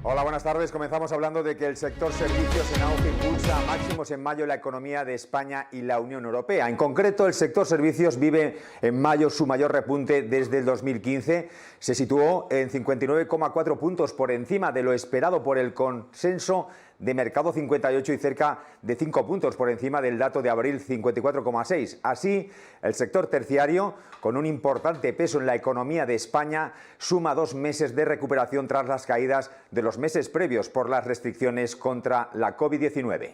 Hola, buenas tardes. Comenzamos hablando de que el sector servicios en auge impulsa a máximos en mayo la economía de España y la Unión Europea. En concreto, el sector servicios vive en mayo su mayor repunte desde el 2015. Se situó en 59,4 puntos por encima de lo esperado por el consenso de mercado 58 y cerca de 5 puntos por encima del dato de abril 54,6. Así, el sector terciario, con un importante peso en la economía de España, suma 2 meses de recuperación tras las caídas de los meses previos por las restricciones contra la COVID-19.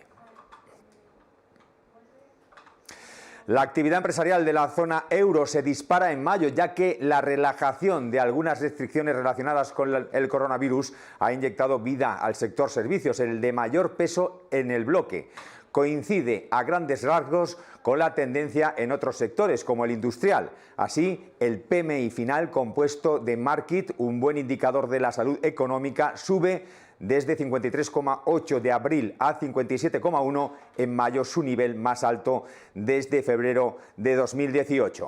La actividad empresarial de la zona euro se dispara en mayo, ya que la relajación de algunas restricciones relacionadas con el coronavirus ha inyectado vida al sector servicios, el de mayor peso en el bloque. Coincide a grandes rasgos con la tendencia en otros sectores, como el industrial. Así, el PMI final compuesto de Market, un buen indicador de la salud económica, sube desde 53,8 de abril a 57,1 en mayo, su nivel más alto desde febrero de 2018.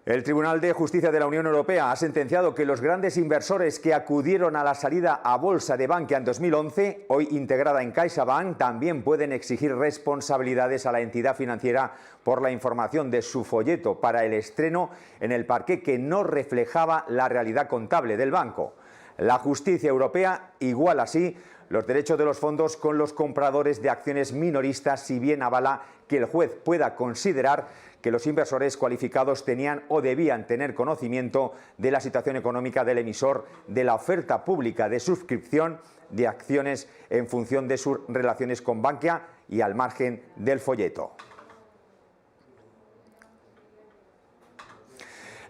El Tribunal de Justicia de la Unión Europea ha sentenciado que los grandes inversores que acudieron a la salida a bolsa de Bankia en 2011, hoy integrada en CaixaBank, también pueden exigir responsabilidades a la entidad financiera por la información de su folleto para el estreno en el parqué que no reflejaba la realidad contable del banco. La justicia europea iguala así los derechos de los fondos con los compradores de acciones minoristas, si bien avala que el juez pueda considerar que los inversores cualificados tenían o debían tener conocimiento de la situación económica del emisor de la oferta pública de suscripción de acciones en función de sus relaciones con Bankia y al margen del folleto.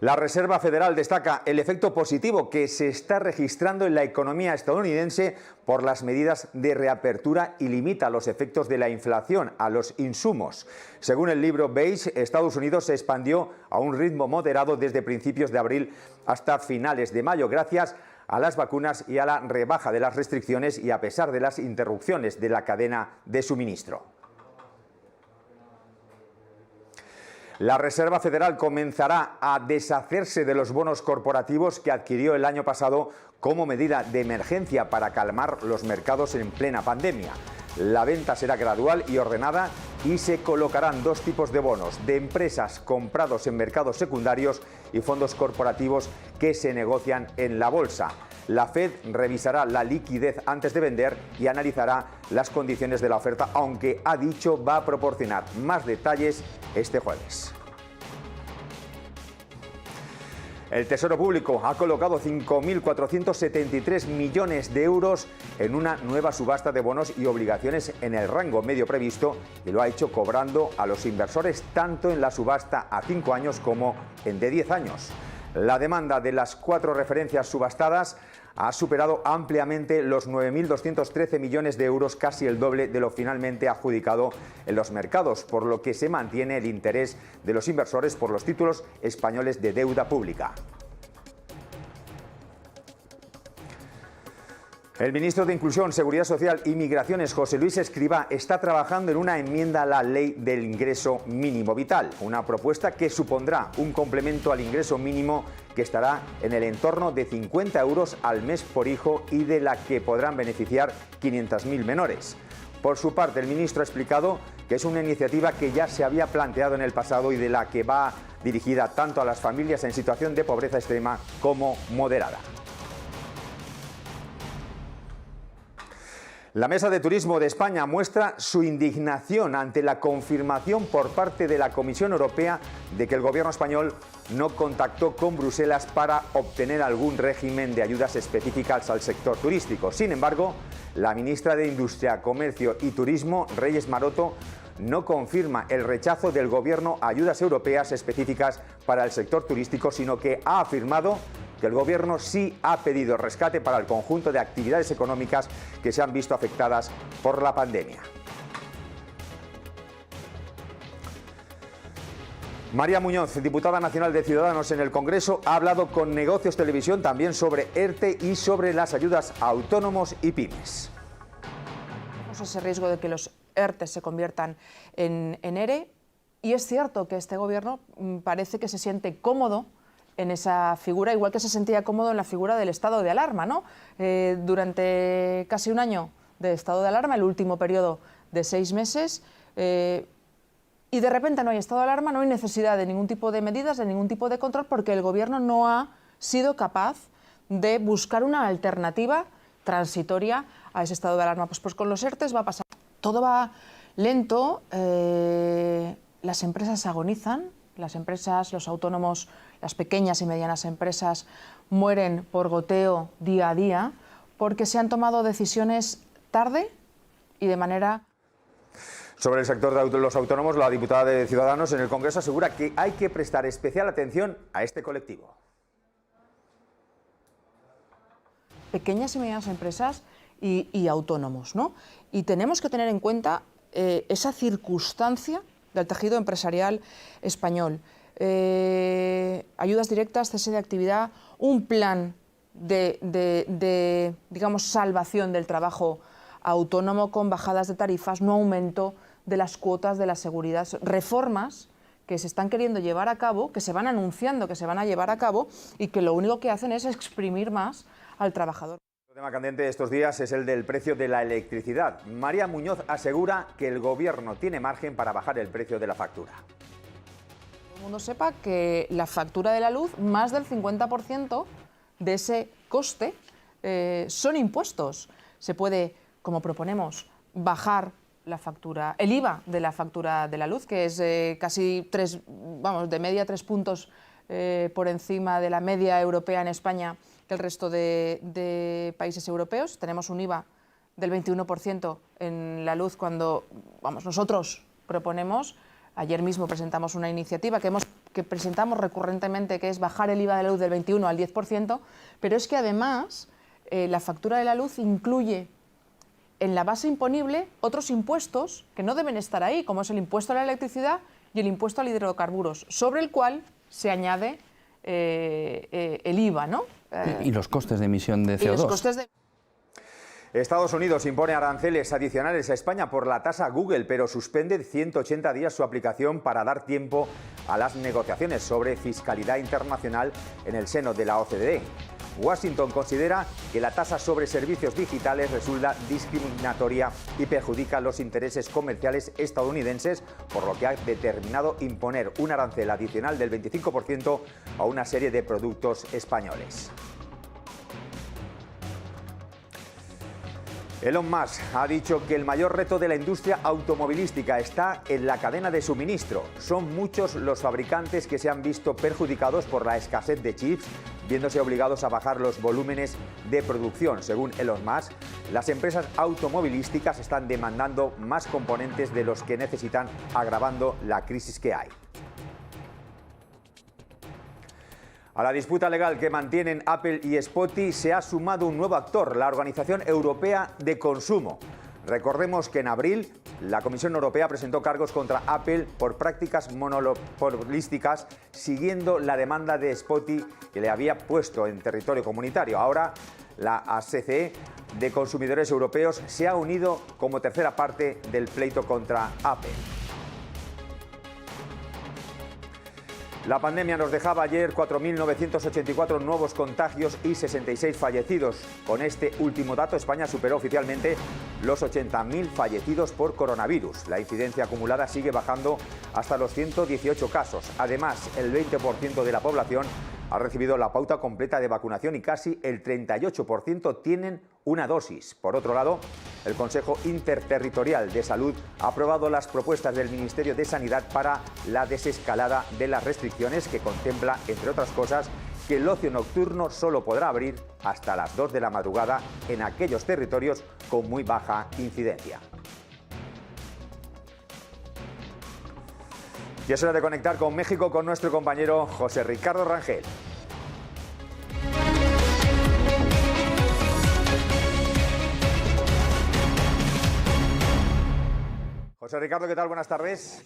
La Reserva Federal destaca el efecto positivo que se está registrando en la economía estadounidense por las medidas de reapertura y limita los efectos de la inflación a los insumos. Según el libro Beige, Estados Unidos se expandió a un ritmo moderado desde principios de abril hasta finales de mayo, gracias a las vacunas y a la rebaja de las restricciones y a pesar de las interrupciones de la cadena de suministro. La Reserva Federal comenzará a deshacerse de los bonos corporativos que adquirió el año pasado como medida de emergencia para calmar los mercados en plena pandemia. La venta será gradual y ordenada y se colocarán 2 tipos de bonos, de empresas comprados en mercados secundarios y fondos corporativos que se negocian en la bolsa. La Fed revisará la liquidez antes de vender y analizará las condiciones de la oferta, aunque ha dicho va a proporcionar más detalles este jueves. El Tesoro Público ha colocado 5.473 millones de euros en una nueva subasta de bonos y obligaciones en el rango medio previsto y lo ha hecho cobrando a los inversores tanto en la subasta a 5 años como en de 10 años. La demanda de las 4 referencias subastadas ha superado ampliamente los 9.213 millones de euros, casi el doble de lo finalmente adjudicado en los mercados, por lo que se mantiene el interés de los inversores por los títulos españoles de deuda pública. El ministro de Inclusión, Seguridad Social y Migraciones, José Luis Escrivá, está trabajando en una enmienda a la Ley del Ingreso Mínimo Vital, una propuesta que supondrá un complemento al ingreso mínimo que estará en el entorno de 50 euros al mes por hijo y de la que podrán beneficiar 500.000 menores. Por su parte, el ministro ha explicado que es una iniciativa que ya se había planteado en el pasado y de la que va dirigida tanto a las familias en situación de pobreza extrema como moderada. La Mesa de Turismo de España muestra su indignación ante la confirmación por parte de la Comisión Europea de que el gobierno español no contactó con Bruselas para obtener algún régimen de ayudas específicas al sector turístico. Sin embargo, la ministra de Industria, Comercio y Turismo, Reyes Maroto, no confirma el rechazo del gobierno a ayudas europeas específicas para el sector turístico, sino que ha afirmado que el gobierno sí ha pedido rescate para el conjunto de actividades económicas que se han visto afectadas por la pandemia. María Muñoz, diputada nacional de Ciudadanos en el Congreso, ha hablado con Negocios Televisión también sobre ERTE y sobre las ayudas a autónomos y pymes. Tenemos ese riesgo de que los ERTE se conviertan en ERE, y es cierto que este gobierno parece que se siente cómodo en esa figura, igual que se sentía cómodo en la figura del estado de alarma, ¿no? Durante casi un año de estado de alarma, el último periodo de 6 meses, y de repente no hay estado de alarma, no hay necesidad de ningún tipo de medidas, de ningún tipo de control, porque el gobierno no ha sido capaz de buscar una alternativa transitoria a ese estado de alarma. Pues con los ERTEs va a pasar. Todo va lento, las empresas agonizan, las empresas, los autónomos, las pequeñas y medianas empresas mueren por goteo día a día porque se han tomado decisiones tarde y de manera... Sobre el sector de los autónomos, la diputada de Ciudadanos en el Congreso asegura que hay que prestar especial atención a este colectivo. Pequeñas y medianas empresas y autónomos, ¿no? Y tenemos que tener en cuenta esa circunstancia del tejido empresarial español. Ayudas directas, cese de actividad, un plan de digamos, salvación del trabajo autónomo con bajadas de tarifas, no aumento de las cuotas de la seguridad, reformas que se están queriendo llevar a cabo, que se van anunciando que se van a llevar a cabo y que lo único que hacen es exprimir más al trabajador. El tema candente de estos días es el del precio de la electricidad. María Muñoz asegura que el gobierno tiene margen para bajar el precio de la factura. Que todo el mundo sepa que la factura de la luz, más del 50% de ese coste son impuestos. Se puede, como proponemos, bajar la factura, el IVA de la factura de la luz, que es casi de media 3 puntos por encima de la media europea en España que el resto de países europeos. Tenemos un IVA del 21% en la luz cuando nosotros proponemos, ayer mismo presentamos una iniciativa que presentamos recurrentemente, que es bajar el IVA de la luz del 21 al 10%, pero es que además la factura de la luz incluye en la base imponible otros impuestos que no deben estar ahí, como es el impuesto a la electricidad y el impuesto al hidrocarburos, sobre el cual se añade el IVA, ¿no? Y los costes de emisión de CO2. Y los costes de... Estados Unidos impone aranceles adicionales a España por la tasa Google, pero suspende 180 días su aplicación para dar tiempo a las negociaciones sobre fiscalidad internacional en el seno de la OCDE. Washington considera que la tasa sobre servicios digitales resulta discriminatoria y perjudica los intereses comerciales estadounidenses, por lo que ha determinado imponer un arancel adicional del 25% a una serie de productos españoles. Elon Musk ha dicho que el mayor reto de la industria automovilística está en la cadena de suministro. Son muchos los fabricantes que se han visto perjudicados por la escasez de chips, viéndose obligados a bajar los volúmenes de producción. Según Elon Musk, las empresas automovilísticas están demandando más componentes de los que necesitan, agravando la crisis que hay. A la disputa legal que mantienen Apple y Spotify se ha sumado un nuevo actor, la Organización Europea de Consumo. Recordemos que en abril la Comisión Europea presentó cargos contra Apple por prácticas monopolísticas, siguiendo la demanda de Spotify que le había puesto en territorio comunitario. Ahora la ACCE de Consumidores Europeos se ha unido como tercera parte del pleito contra Apple. La pandemia nos dejaba ayer 4.984 nuevos contagios y 66 fallecidos. Con este último dato, España superó oficialmente los 80.000 fallecidos por coronavirus. La incidencia acumulada sigue bajando hasta los 118 casos. Además, el 20% de la población ha recibido la pauta completa de vacunación y casi el 38% tienen una dosis. Por otro lado, el Consejo Interterritorial de Salud ha aprobado las propuestas del Ministerio de Sanidad para la desescalada de las restricciones, que contempla, entre otras cosas, que el ocio nocturno solo podrá abrir hasta las 2 de la madrugada en aquellos territorios con muy baja incidencia. Y es hora de conectar con México con nuestro compañero José Ricardo Rangel. José Ricardo, ¿qué tal? Buenas tardes.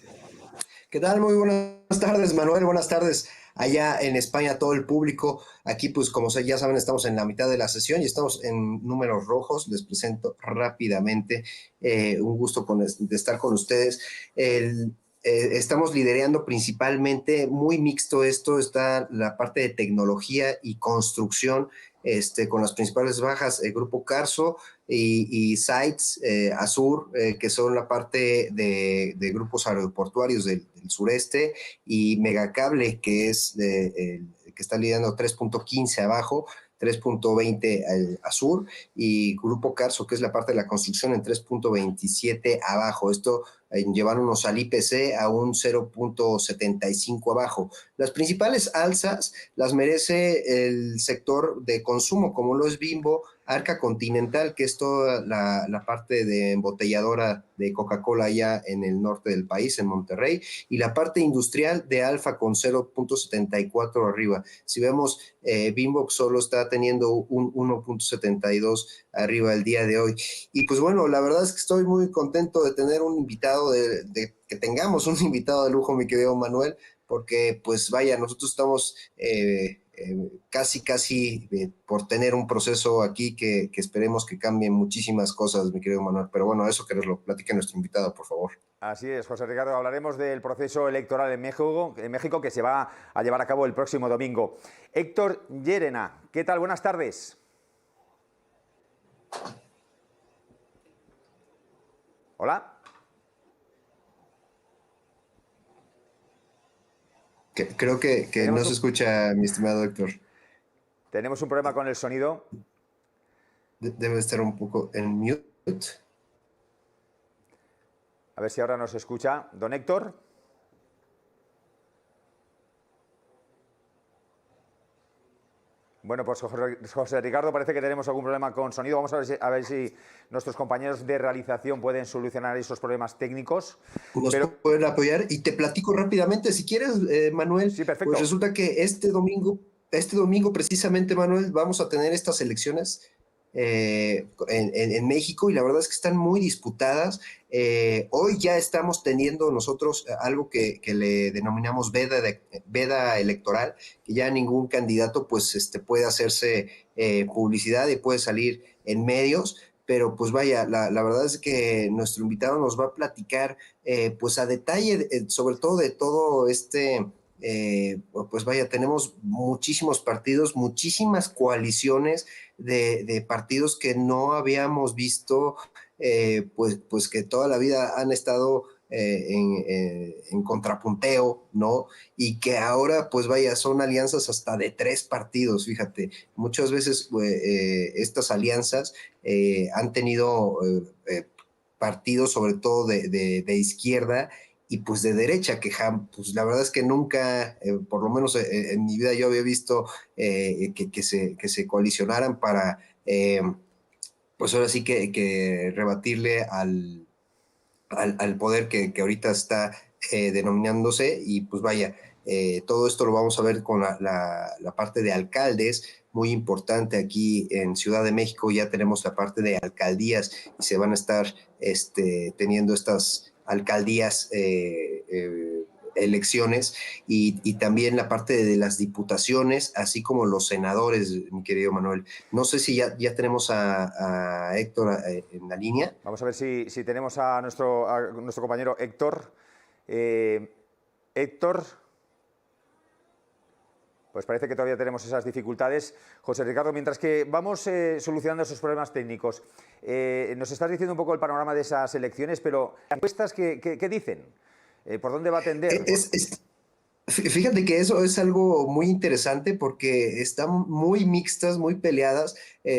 ¿Qué tal? Muy buenas tardes, Manuel. Buenas tardes allá en España a todo el público. Aquí, pues, como ya saben, estamos en la mitad de la sesión y estamos en números rojos. Les presento rápidamente. Un gusto de estar con ustedes. Estamos liderando principalmente, muy mixto esto, está la parte de tecnología y construcción, con las principales bajas, el Grupo Carso y Sites, Azur, que son la parte de grupos aeroportuarios del sureste, y Megacable, que es que está liderando 3.15 abajo, 3.20 Azur, y Grupo Carso, que es la parte de la construcción, en 3.27 abajo. Esto llevándonos al IPC a un 0.75 abajo. Las principales alzas las merece el sector de consumo, como lo es Bimbo, Arca Continental, que es toda la parte de embotelladora de Coca-Cola allá en el norte del país, en Monterrey, y la parte industrial de Alfa con 0.74 arriba. Si vemos, Bimbo solo está teniendo un 1.72 arriba el día de hoy. Y pues bueno, la verdad es que estoy muy contento de tener un invitado, que tengamos un invitado de lujo, mi querido Manuel, porque pues vaya, nosotros estamos casi por tener un proceso aquí que esperemos que cambien muchísimas cosas, mi querido Manuel. Pero bueno, eso que nos lo platique nuestro invitado, por favor. Así es, José Ricardo. Hablaremos del proceso electoral en México, que se va a llevar a cabo el próximo domingo. Héctor Llerena, ¿qué tal? Buenas tardes. Hola. Creo que no se escucha, mi estimado Héctor. Tenemos un problema con el sonido. Debe estar un poco en mute. A ver si ahora nos escucha. Don Héctor. Bueno, pues José Ricardo, parece que tenemos algún problema con sonido. Vamos a ver si nuestros compañeros de realización pueden solucionar esos problemas técnicos. Nos pueden apoyar, y te platico rápidamente, si quieres, Manuel. Sí, perfecto. Pues resulta que este domingo precisamente, Manuel, vamos a tener estas elecciones en México, y la verdad es que están muy disputadas. Hoy ya estamos teniendo nosotros algo que le denominamos veda electoral, que ya ningún candidato pues puede hacerse publicidad y puede salir en medios. Pero pues vaya, la verdad es que nuestro invitado nos va a platicar pues a detalle sobre todo de todo pues vaya, tenemos muchísimos partidos, muchísimas coaliciones de partidos que no habíamos visto, pues que toda la vida han estado en contrapunteo, ¿no? Y que ahora, pues vaya, son alianzas hasta de 3 partidos, fíjate. Muchas veces estas alianzas han tenido partidos, sobre todo de izquierda y pues de derecha, que pues la verdad es que nunca, por lo menos en mi vida, yo había visto que se coalicionaran para, pues ahora sí que rebatirle al poder que ahorita está denominándose. Y pues vaya, todo esto lo vamos a ver con la parte de alcaldes, muy importante aquí en Ciudad de México. Ya tenemos la parte de alcaldías y se van a estar teniendo estas alcaldías, elecciones, y también la parte de las diputaciones, así como los senadores, mi querido Manuel. No sé si ya tenemos a Héctor en la línea. Vamos a ver si tenemos a nuestro compañero Héctor. Héctor, pues parece que todavía tenemos esas dificultades. José Ricardo, mientras que vamos solucionando esos problemas técnicos, nos estás diciendo un poco el panorama de esas elecciones, pero las encuestas, ¿qué dicen? ¿Por dónde va a tender? Fíjate que eso es algo muy interesante, porque están muy mixtas, muy peleadas,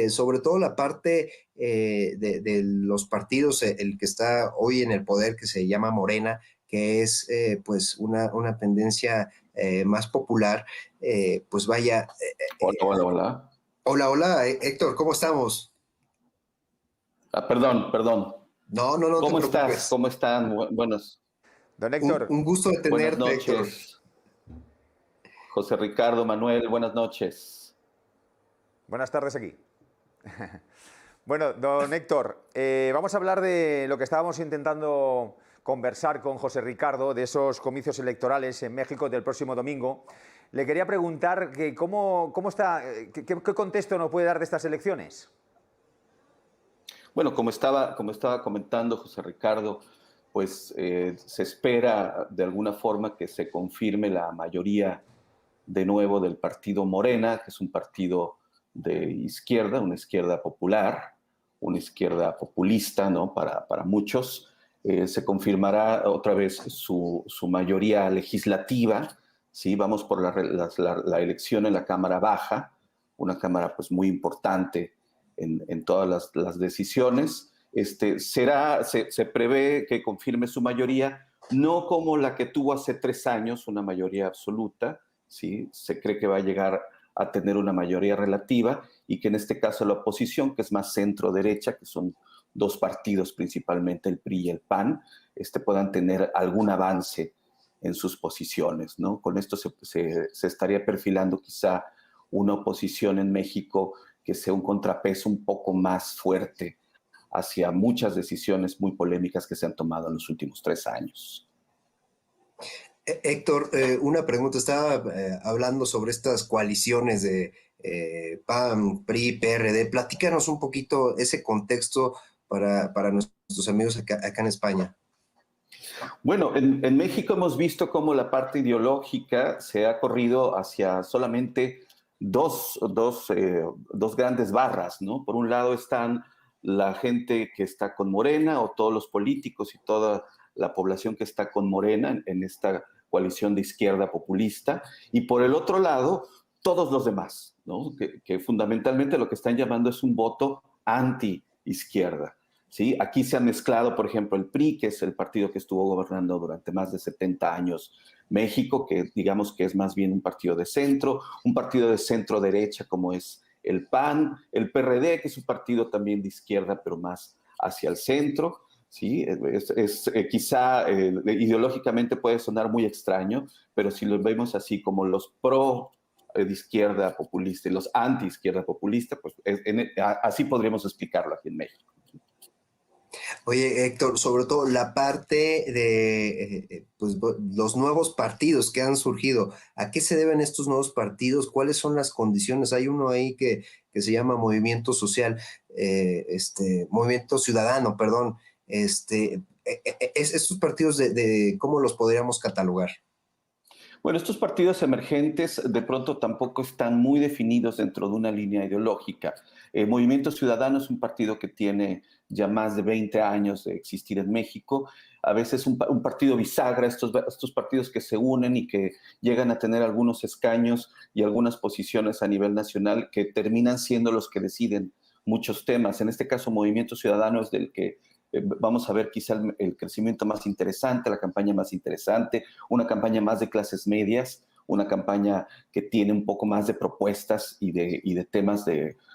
sobre todo la parte de los partidos, el que está hoy en el poder, que se llama Morena, que es pues una tendencia más popular. Pues vaya. Hola. Hola, Héctor, ¿cómo estamos? Perdón. No ¿Cómo te estás? preocupes. ¿Cómo están? Buenos. Don Héctor. Un gusto de tenerte, Buenas Héctor. noches. José Ricardo, Manuel, buenas noches. Buenas tardes aquí. Bueno, don Héctor, vamos a hablar de lo que estábamos intentando conversar con José Ricardo de esos comicios electorales en México del próximo domingo. Le quería preguntar que cómo está, qué contexto nos puede dar de estas elecciones. Bueno, como estaba comentando José Ricardo, pues se espera de alguna forma que se confirme la mayoría de nuevo del partido Morena, que es un partido de izquierda, una izquierda popular, una izquierda populista, ¿no? Para muchos. Se confirmará otra vez su mayoría legislativa, ¿sí? Vamos por la elección en la Cámara Baja, una Cámara pues muy importante en todas las decisiones. Se prevé que confirme su mayoría, no como la que tuvo hace 3 años, una mayoría absoluta, ¿sí? Se cree que va a llegar a tener una mayoría relativa y que en este caso la oposición, que es más centro-derecha, que son 2 partidos principalmente, el PRI y el PAN, puedan tener algún avance en sus posiciones, ¿no? Con esto se estaría perfilando quizá una oposición en México que sea un contrapeso un poco más fuerte hacia muchas decisiones muy polémicas que se han tomado en los últimos 3 años. Héctor, una pregunta. Estaba hablando sobre estas coaliciones de PAN, PRI, PRD. Platícanos un poquito ese contexto para nuestros amigos acá en España. Bueno, en México hemos visto cómo la parte ideológica se ha corrido hacia solamente dos grandes barras, ¿no? Por un lado están la gente que está con Morena o todos los políticos y toda la población que está con Morena en esta coalición de izquierda populista, y por el otro lado, todos los demás, ¿no? Que fundamentalmente lo que están llamando es un voto anti-izquierda. ¿Sí? Aquí se ha mezclado, por ejemplo, el PRI, que es el partido que estuvo gobernando durante más de 70 años México, que digamos que es más bien un partido de centro derecha como es el PAN, el PRD, que es un partido también de izquierda, pero más hacia el centro. ¿Sí? Quizá ideológicamente puede sonar muy extraño, pero si lo vemos así como los pro de izquierda populista y los anti izquierda populista, pues así podríamos explicarlo aquí en México. Oye, Héctor, sobre todo la parte de pues, los nuevos partidos que han surgido. ¿A qué se deben estos nuevos partidos? ¿Cuáles son las condiciones? Hay uno ahí que se llama Movimiento Social, Movimiento Ciudadano, perdón. Estos partidos ¿cómo los podríamos catalogar? Bueno, estos partidos emergentes de pronto tampoco están muy definidos dentro de una línea ideológica. Movimiento Ciudadano es un partido que tiene ya más de 20 años de existir en México. A veces un partido bisagra, estos partidos que se unen y que llegan a tener algunos escaños y algunas posiciones a nivel nacional que terminan siendo los que deciden muchos temas. En este caso, Movimiento Ciudadano es del que vamos a ver quizá el crecimiento más interesante, la campaña más interesante, una campaña más de clases medias, una campaña que tiene un poco más de propuestas y de temas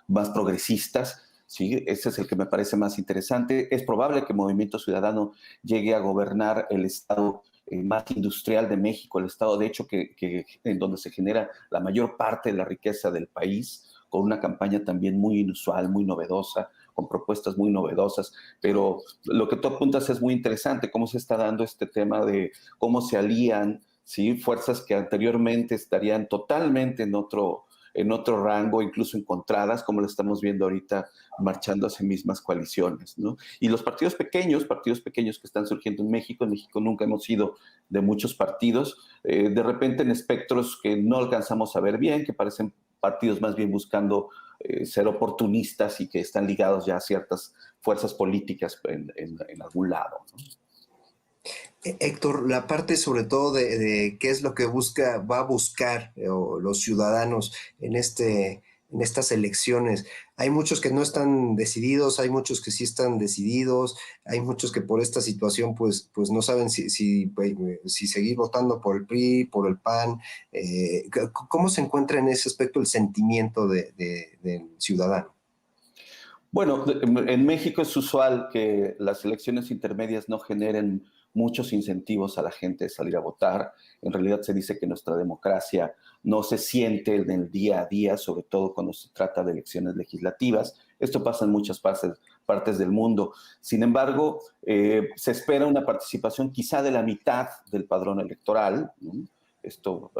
más progresistas. ¿Sí? Ese es el que me parece más interesante. Es probable que Movimiento Ciudadano llegue a gobernar el estado más industrial de México, el estado de hecho en donde se genera la mayor parte de la riqueza del país, con una campaña también muy inusual, muy novedosa, con propuestas muy novedosas, pero lo que tú apuntas es muy interesante, cómo se está dando este tema de cómo se alían, ¿sí? Fuerzas que anteriormente estarían totalmente en otro rango, incluso encontradas, como lo estamos viendo ahorita, marchando hacia mismas coaliciones, ¿no? Y los partidos pequeños que están surgiendo en México nunca hemos sido de muchos partidos, de repente en espectros que no alcanzamos a ver bien, que parecen partidos más bien buscando ser oportunistas y que están ligados ya a ciertas fuerzas políticas en algún lado, ¿no? Héctor, la parte sobre todo de qué es lo que va a buscar los ciudadanos en estas elecciones. Hay muchos que no están decididos, hay muchos que sí están decididos, hay muchos que por esta situación pues no saben si seguir votando por el PRI, por el PAN. ¿Cómo se encuentra en ese aspecto el sentimiento del ciudadano? Bueno, en México es usual que las elecciones intermedias no generen muchos incentivos a la gente de salir a votar. En realidad se dice que nuestra democracia no se siente en el día a día, sobre todo cuando se trata de elecciones legislativas. Esto pasa en muchas partes partes del mundo. Sin embargo, se espera una participación quizá de la mitad del padrón electoral, ¿no? Esto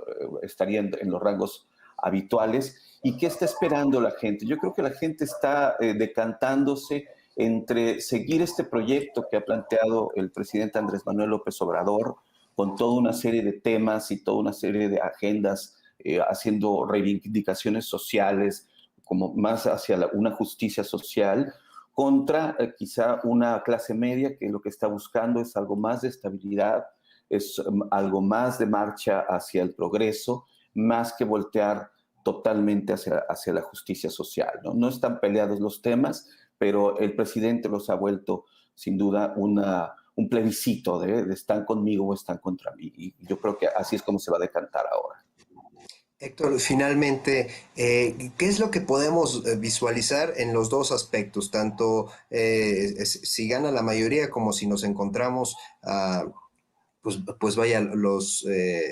estaría en los rangos habituales. ¿Y qué está esperando la gente? Yo creo que la gente está decantándose entre seguir este proyecto que ha planteado el presidente Andrés Manuel López Obrador, con toda una serie de temas y toda una serie de agendas, haciendo reivindicaciones sociales, como más hacia una justicia social, contra quizá una clase media que lo que está buscando es algo más de estabilidad, es algo más de marcha hacia el progreso, más que voltear totalmente hacia la justicia social, ¿no? No están peleados los temas, pero el presidente los ha vuelto sin duda un plebiscito de están conmigo o están contra mí. Y yo creo que así es como se va a decantar ahora. Héctor, finalmente, ¿qué es lo que podemos visualizar en los dos aspectos? Tanto si gana la mayoría como si nos encontramos, pues vaya,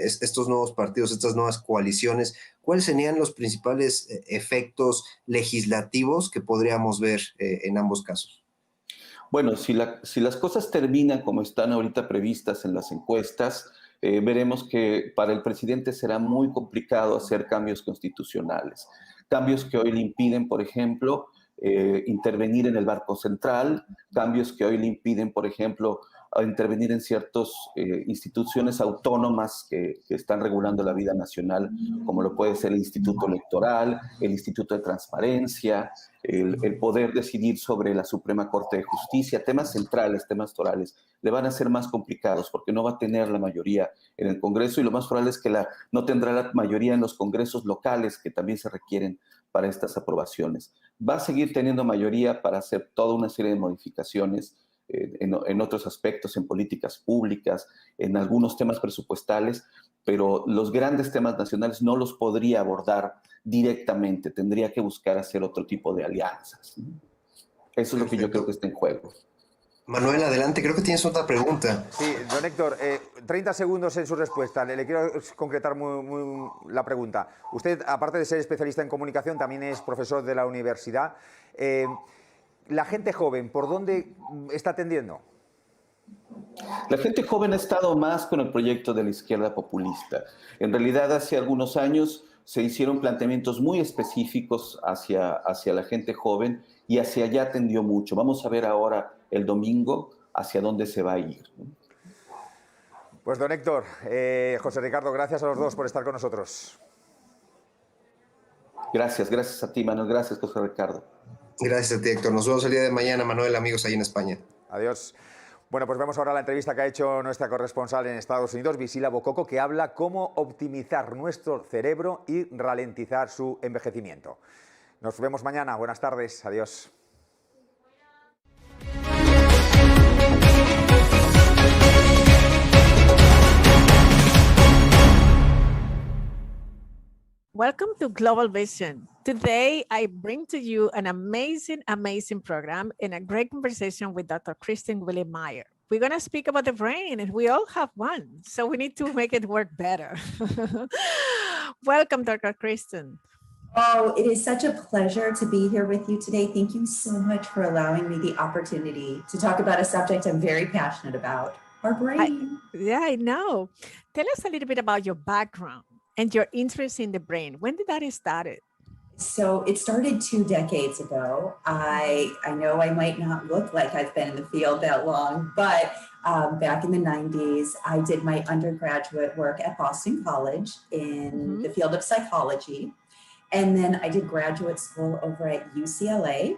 estos nuevos partidos, estas nuevas coaliciones, ¿cuáles serían los principales efectos legislativos que podríamos ver en ambos casos? Bueno, si las cosas terminan como están ahorita previstas en las encuestas, veremos que para el presidente será muy complicado hacer cambios constitucionales. Cambios que hoy le impiden, por ejemplo, intervenir en el Banco Central, cambios que hoy le impiden, por ejemplo, a intervenir en ciertas instituciones autónomas que están regulando la vida nacional, como lo puede ser el Instituto Electoral, el Instituto de Transparencia, el poder decidir sobre la Suprema Corte de Justicia, temas centrales, temas torales, le van a ser más complicados porque no va a tener la mayoría en el Congreso y lo más probable es que no tendrá la mayoría en los congresos locales que también se requieren para estas aprobaciones. Va a seguir teniendo mayoría para hacer toda una serie de modificaciones en otros aspectos, en políticas públicas, en algunos temas presupuestales, pero los grandes temas nacionales no los podría abordar directamente, tendría que buscar hacer otro tipo de alianzas. Eso es lo que yo creo que está en juego. Manuel, adelante, creo que tienes otra pregunta. Sí, don Héctor, 30 segundos en su respuesta. Le quiero concretar muy la pregunta. Usted, aparte de ser especialista en comunicación, también es profesor de la universidad. La gente joven, ¿por dónde está tendiendo? La gente joven ha estado más con el proyecto de la izquierda populista. En realidad, hace algunos años se hicieron planteamientos muy específicos hacia la gente joven y hacia allá tendió mucho. Vamos a ver ahora el domingo hacia dónde se va a ir. Pues don Héctor, José Ricardo, gracias a los dos por estar con nosotros. Gracias a ti, Manuel. Gracias, José Ricardo. Gracias a ti, Héctor. Nos vemos el día de mañana, Manuel, amigos, ahí en España. Adiós. Bueno, pues vemos ahora la entrevista que ha hecho nuestra corresponsal en Estados Unidos, Visila Bococo, que habla cómo optimizar nuestro cerebro y ralentizar su envejecimiento. Nos vemos mañana. Buenas tardes. Adiós. Welcome to Global Vision. Today, I bring to you an amazing program and a great conversation with Dr. Kristen Willie-Meyer. We're going to speak about the brain, and we all have one, so we need to make it work better. Welcome, Dr. Kristen. Oh, it is such a pleasure to be here with you today. Thank you so much for allowing me the opportunity to talk about a subject I'm very passionate about, our brain. I know. Tell us a little bit about your background and your interest in the brain. When did that start? So it started 2 decades ago. I know I might not look like I've been in the field that long, but back in the 90s, I did my undergraduate work at Boston College in the field of psychology. And then I did graduate school over at UCLA.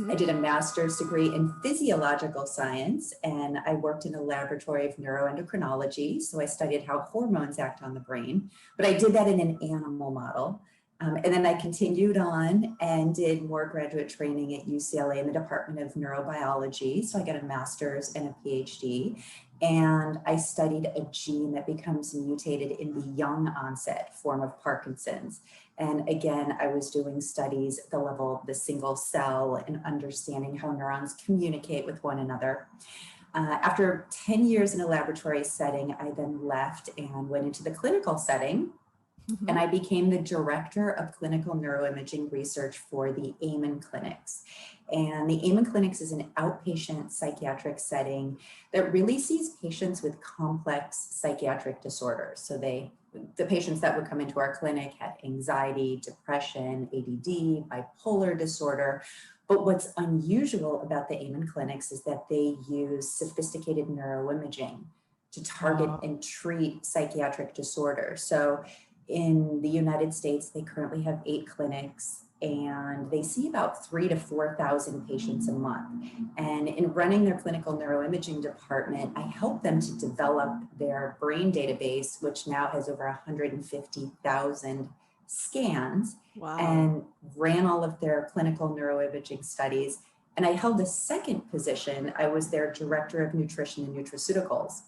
I did a master's degree in physiological science, and I worked in a laboratory of neuroendocrinology. So I studied how hormones act on the brain, but I did that in an animal model. And then I continued on and did more graduate training at UCLA in the Department of Neurobiology. So I got a master's and a PhD. And I studied a gene that becomes mutated in the young onset form of Parkinson's. And again, I was doing studies at the level of the single cell and understanding how neurons communicate with one another. After 10 years in a laboratory setting, I then left and went into the clinical setting And I became the director of clinical neuroimaging research for the Amen Clinics. And the Amen Clinics is an outpatient psychiatric setting that really sees patients with complex psychiatric disorders. So the patients that would come into our clinic had anxiety, depression, ADD, bipolar disorder. But what's unusual about the Amen Clinics is that they use sophisticated neuroimaging to target and treat psychiatric disorders. So in the United States, they currently have 8 clinics and they see about 3,000 to 4,000 patients a month. And in running their clinical neuroimaging department, I helped them to develop their brain database, which now has over 150,000 scans, and ran all of their clinical neuroimaging studies. And I held a second position. I was their director of nutrition and nutraceuticals,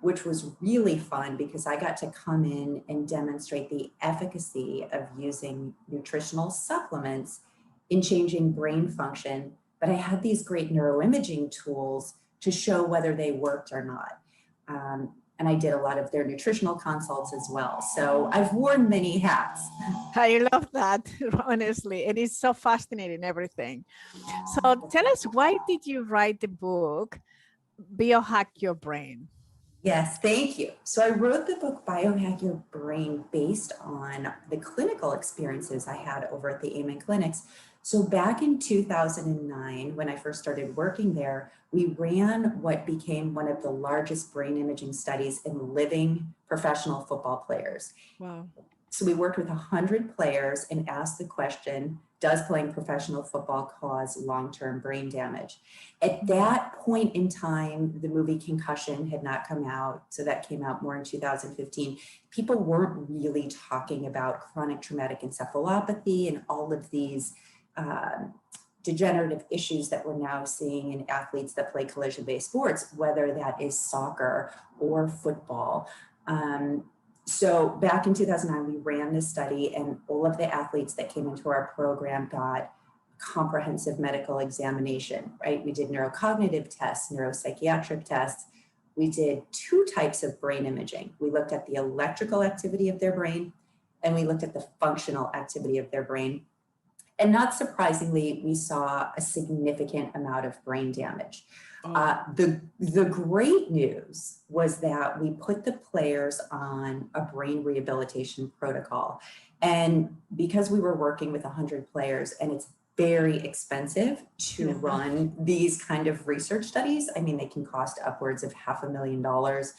which was really fun because I got to come in and demonstrate the efficacy of using nutritional supplements in changing brain function. But I had these great neuroimaging tools to show whether they worked or not. And I did a lot of their nutritional consults as well. So I've worn many hats. I love that, honestly. It is so fascinating, everything. So tell us, why did you write the book, Biohack Your Brain? Yes, thank you. So I wrote the book Biohack Your Brain based on the clinical experiences I had over at the Amen Clinics. So back in 2009, when I first started working there, we ran what became one of the largest brain imaging studies in living professional football players. Wow. So we worked with 100 players and asked the question, does playing professional football cause long-term brain damage? At that point in time, the movie Concussion had not come out. So that came out more in 2015. People weren't really talking about chronic traumatic encephalopathy and all of these degenerative issues that we're now seeing in athletes that play collision-based sports, whether that is soccer or football. So back in 2009, we ran this study and all of the athletes that came into our program got comprehensive medical examination, right? We did neurocognitive tests, neuropsychiatric tests. We did 2 types of brain imaging. We looked at the electrical activity of their brain and we looked at the functional activity of their brain. And not surprisingly, we saw a significant amount of brain damage. The great news was that we put the players on a brain rehabilitation protocol. And because we were working with 100 players and it's very expensive to run these kind of research studies, I mean, they can cost upwards of $500,000.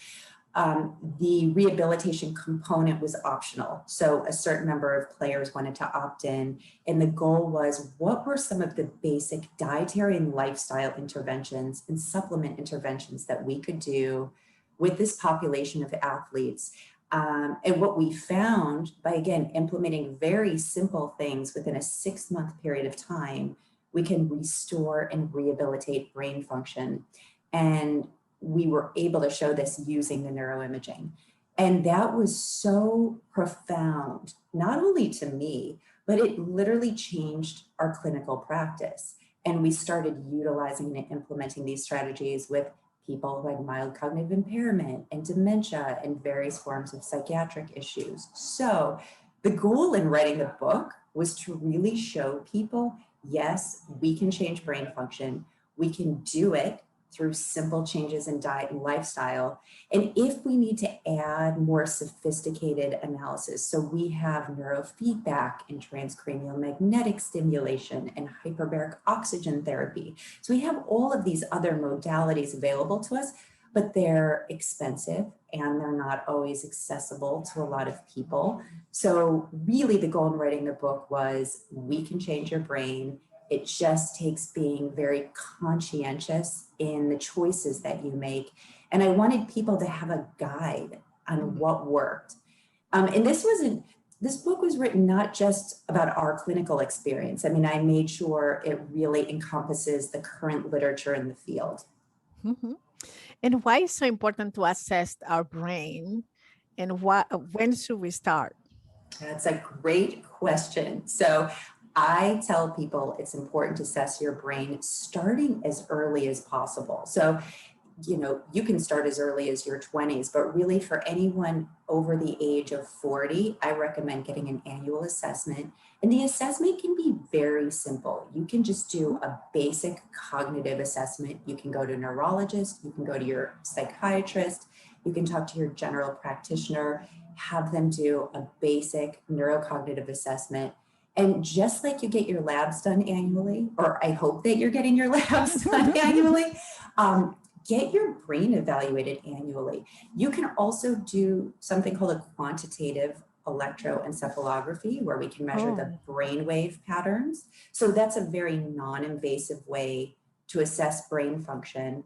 The rehabilitation component was optional. So a certain number of players wanted to opt in. And the goal was, what were some of the basic dietary and lifestyle interventions and supplement interventions that we could do with this population of athletes? And what we found by, again, implementing very simple things within a 6-month period of time, we can restore and rehabilitate brain function. And we were able to show this using the neuroimaging. And that was so profound, not only to me, but it literally changed our clinical practice. And we started utilizing and implementing these strategies with people who had mild cognitive impairment and dementia and various forms of psychiatric issues. So the goal in writing the book was to really show people, yes, we can change brain function. We can do it through simple changes in diet and lifestyle. And if we need to add more sophisticated analysis, so we have neurofeedback and transcranial magnetic stimulation and hyperbaric oxygen therapy. So we have all of these other modalities available to us, but they're expensive and they're not always accessible to a lot of people. So really the goal in writing the book was, we can change your brain. It just takes being very conscientious in the choices that you make. And I wanted people to have a guide on what worked. And this book was written not just about our clinical experience. I mean, I made sure it really encompasses the current literature in the field. Mm-hmm. And why is it so important to assess our brain, and when should we start? That's a great question. So I tell people it's important to assess your brain starting as early as possible. So you can start as early as your 20s, but really for anyone over the age of 40, I recommend getting an annual assessment. And the assessment can be very simple. You can just do a basic cognitive assessment. You can go to a neurologist, you can go to your psychiatrist, you can talk to your general practitioner, have them do a basic neurocognitive assessment. And just like you get your labs done annually, or I hope that you're getting your labs done annually, get your brain evaluated annually. You can also do something called a quantitative electroencephalography, where we can measure the brainwave patterns. So that's a very non-invasive way to assess brain function.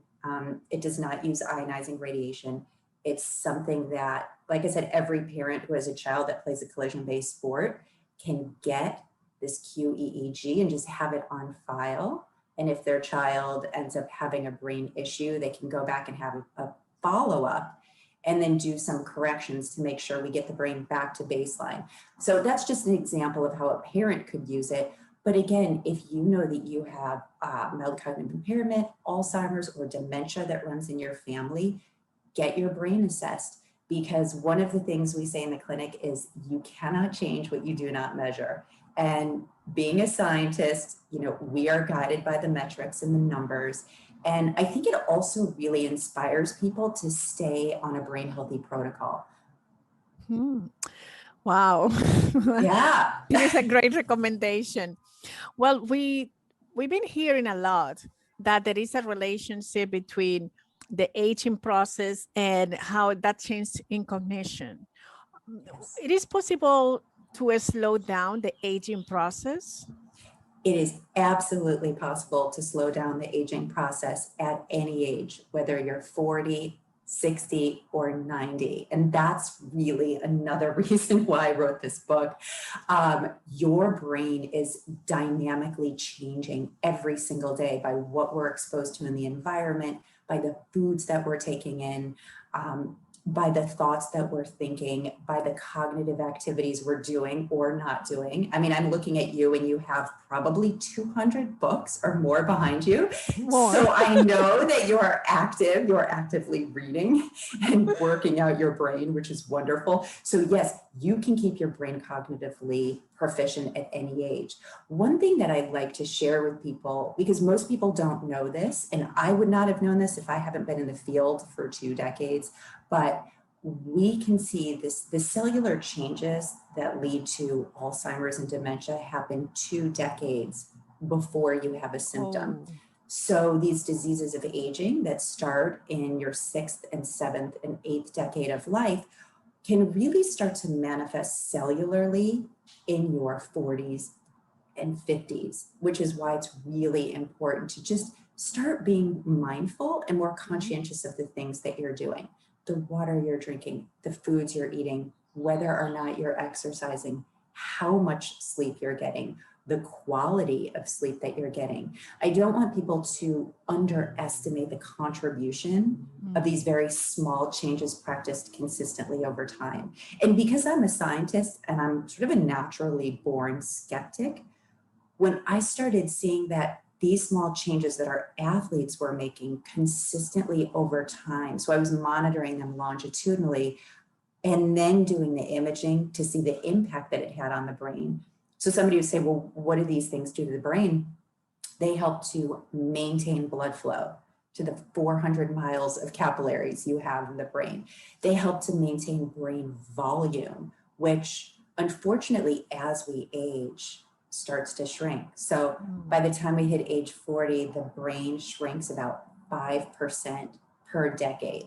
It does not use ionizing radiation. It's something that, like I said, every parent who has a child that plays a collision-based sport can get this QEEG and just have it on file. And if their child ends up having a brain issue, they can go back and have a follow-up and then do some corrections to make sure we get the brain back to baseline. So that's just an example of how a parent could use it. But again, if you know that you have mild cognitive impairment, Alzheimer's, or dementia that runs in your family, get your brain assessed. Because one of the things we say in the clinic is you cannot change what you do not measure. And being a scientist, we are guided by the metrics and the numbers. And I think it also really inspires people to stay on a brain healthy protocol. Wow. Yeah. This is a great recommendation. Well, we've been hearing a lot that there is a relationship between the aging process and how that changed in cognition. It is possible to slow down the aging process? It is absolutely possible to slow down the aging process at any age, whether you're 40, 60, or 90. And that's really another reason why I wrote this book. Your brain is dynamically changing every single day by what we're exposed to in the environment, by the foods that we're taking in, by the thoughts that we're thinking, by the cognitive activities we're doing or not doing. I mean, I'm looking at you and you have probably 200 books or more behind you. More. So I know that you're active, you're actively reading and working out your brain, which is wonderful. So yes, you can keep your brain cognitively proficient at any age. One thing that I'd like to share with people, because most people don't know this, and I would not have known this if I haven't been in the field for 2 decades, but we can see the cellular changes that lead to Alzheimer's and dementia happen 2 decades before you have a symptom. So these diseases of aging that start in your 6th and 7th and 8th decade of life can really start to manifest cellularly in your 40s and 50s, which is why it's really important to just start being mindful and more conscientious of the things that you're doing. The water you're drinking, the foods you're eating, whether or not you're exercising, how much sleep you're getting, the quality of sleep that you're getting. I don't want people to underestimate the contribution of these very small changes practiced consistently over time. And because I'm a scientist and I'm sort of a naturally born skeptic, when I started seeing that these small changes that our athletes were making consistently over time, so I was monitoring them longitudinally and then doing the imaging to see the impact that it had on the brain. So somebody would say, well, what do these things do to the brain? They help to maintain blood flow to the 400 miles of capillaries you have in the brain. They help to maintain brain volume, which unfortunately, as we age, starts to shrink. So by the time we hit age 40, the brain shrinks about 5% per decade.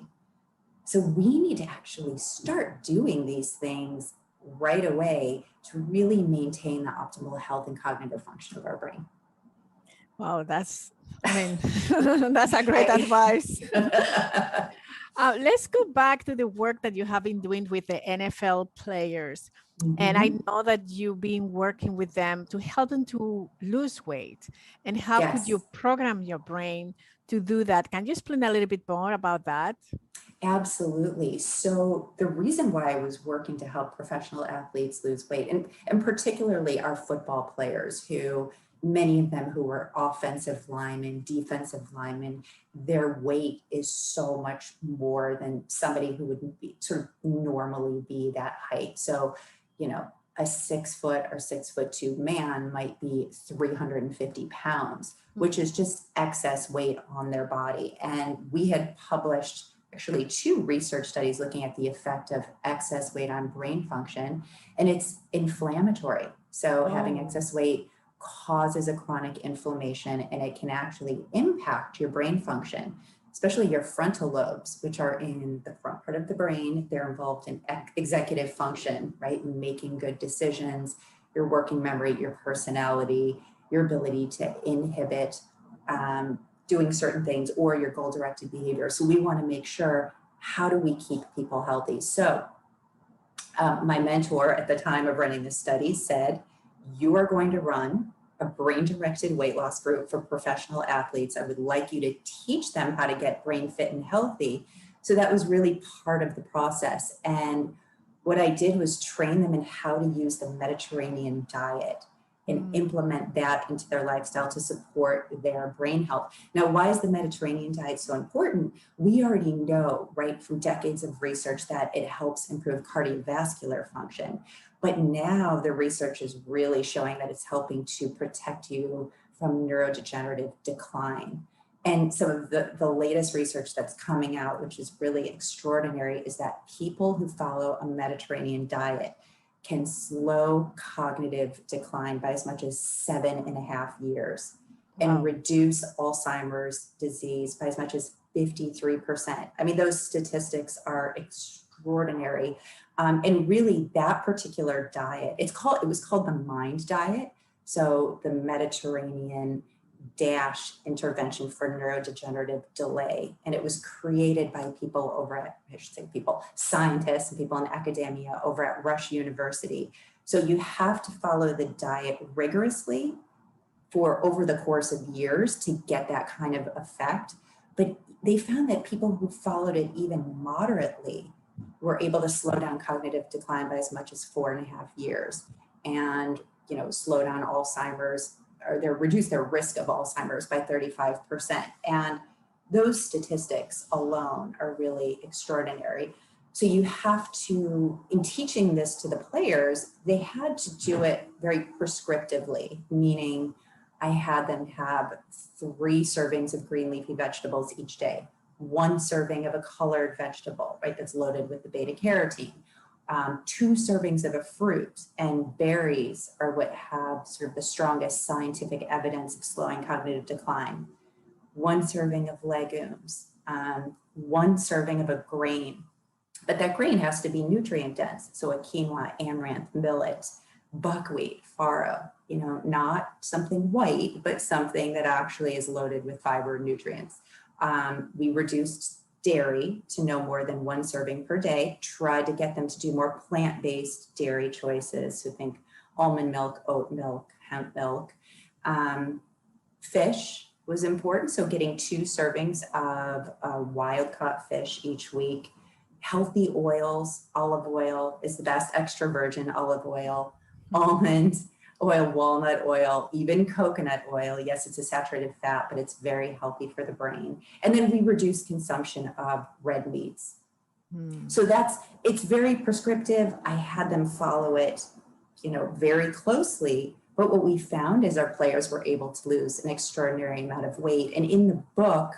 So we need to actually start doing these things right away to really maintain the optimal health and cognitive function of our brain. Wow, that's a great advice. Let's go back to the work that you have been doing with the NFL players. And I know that you've been working with them to help them to lose weight. And how could you program your brain to do that? Can you explain a little bit more about that? Absolutely. So the reason why I was working to help professional athletes lose weight, and particularly our football players who, many of them who were offensive linemen, defensive linemen, their weight is so much more than somebody who would be sort of normally be that height. So, you know, a 6 foot or 6'2" man might be 350 pounds, which is just excess weight on their body. And we had published actually 2 research studies looking at the effect of excess weight on brain function, and it's inflammatory. So having excess weight causes a chronic inflammation, and it can actually impact your brain function, especially your frontal lobes, which are in the front part of the brain. They're involved in executive function, right? Making good decisions, your working memory, your personality, your ability to inhibit doing certain things, or your goal-directed behavior. So we want to make sure, how do we keep people healthy? So my mentor at the time of running this study said, you are going to run a brain-directed weight loss group for professional athletes. I would like you to teach them how to get brain fit and healthy. So that was really part of the process. And what I did was train them in how to use the Mediterranean diet and implement that into their lifestyle to support their brain health. Now, why is the Mediterranean diet so important? We already know, right, from decades of research that it helps improve cardiovascular function. But now the research is really showing that it's helping to protect you from neurodegenerative decline. And some of the latest research that's coming out, which is really extraordinary, is that people who follow a Mediterranean diet can slow cognitive decline by as much as 7.5 years and reduce Alzheimer's disease by as much as 53%. I mean, those statistics are extraordinary. And really that particular diet, it was called the MIND diet. So the Mediterranean intervention for neurodegenerative delay. And it was created by people over at, scientists and people in academia over at Rush University. So you have to follow the diet rigorously for over the course of years to get that kind of effect. But they found that people who followed it even moderately were able to slow down cognitive decline by as much as 4.5 years, and slow down Alzheimer's, or reduce their risk of Alzheimer's by 35%. And those statistics alone are really extraordinary. So you have to, in teaching this to the players, they had to do it very prescriptively, meaning I had them have 3 servings of green leafy vegetables each day, 1 serving of a colored vegetable, right, that's loaded with the beta carotene, 2 servings of a fruit, and berries are what have sort of the strongest scientific evidence of slowing cognitive decline, 1 serving of legumes, 1 serving of a grain, but that grain has to be nutrient dense. So a quinoa, amaranth, millet, buckwheat, farro, not something white, but something that actually is loaded with fiber and nutrients. We reduced dairy to no more than 1 serving per day, tried to get them to do more plant-based dairy choices. So think almond milk, oat milk, hemp milk. Fish was important. So getting 2 servings of wild-caught fish each week. Healthy oils, olive oil is the best, extra virgin olive oil, almond oil, walnut oil, even coconut oil. Yes, it's a saturated fat, but it's very healthy for the brain. And then we reduce consumption of red meats. So it's very prescriptive. I had them follow it, very closely. But what we found is our players were able to lose an extraordinary amount of weight. And in the book,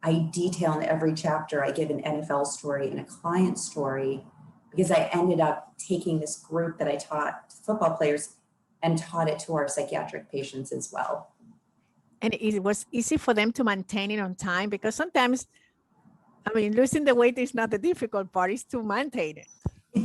I detail in every chapter, I give an NFL story and a client story, because I ended up taking this group that I taught football players and taught it to our psychiatric patients as well. And it was easy for them to maintain it on time, because sometimes, losing the weight is not the difficult part, it's to maintain it.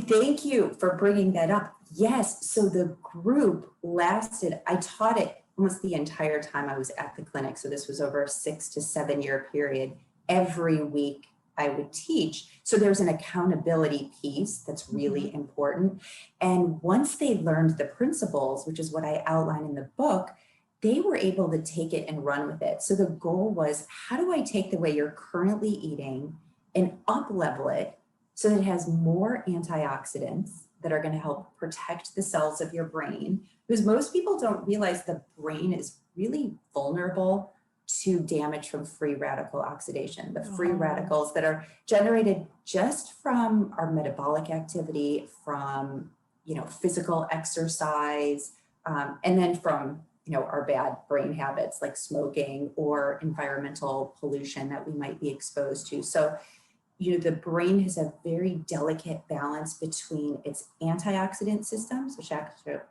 Thank you for bringing that up. Yes, so the group lasted, I taught it almost the entire time I was at the clinic. So this was over a 6 to 7 year period. Every week I would teach. So there's an accountability piece that's really important. And once they learned the principles, which is what I outline in the book, they were able to take it and run with it. So the goal was, how do I take the way you're currently eating and up-level it so that it has more antioxidants that are going to help protect the cells of your brain, because most people don't realize the brain is really vulnerable to damage from free radical oxidation. The free radicals that are generated just from our metabolic activity, from physical exercise, and then from our bad brain habits like smoking or environmental pollution that we might be exposed to. So the brain has a very delicate balance between its antioxidant systems, which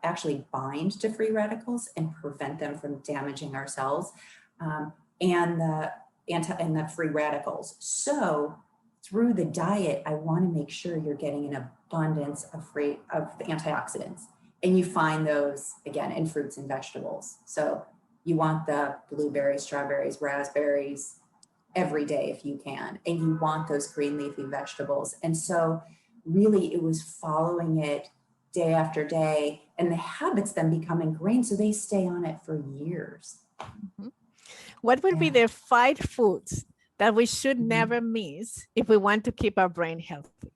actually bind to free radicals and prevent them from damaging our cells, and the free radicals. So through the diet, I want to make sure you're getting an abundance of the antioxidants. And you find those, again, in fruits and vegetables. So you want the blueberries, strawberries, raspberries every day if you can. And you want those green leafy vegetables. And so really it was following it day after day, and the habits then become ingrained, so they stay on it for years. Mm-hmm. What would be the 5 foods that we should never miss if we want to keep our brain healthy?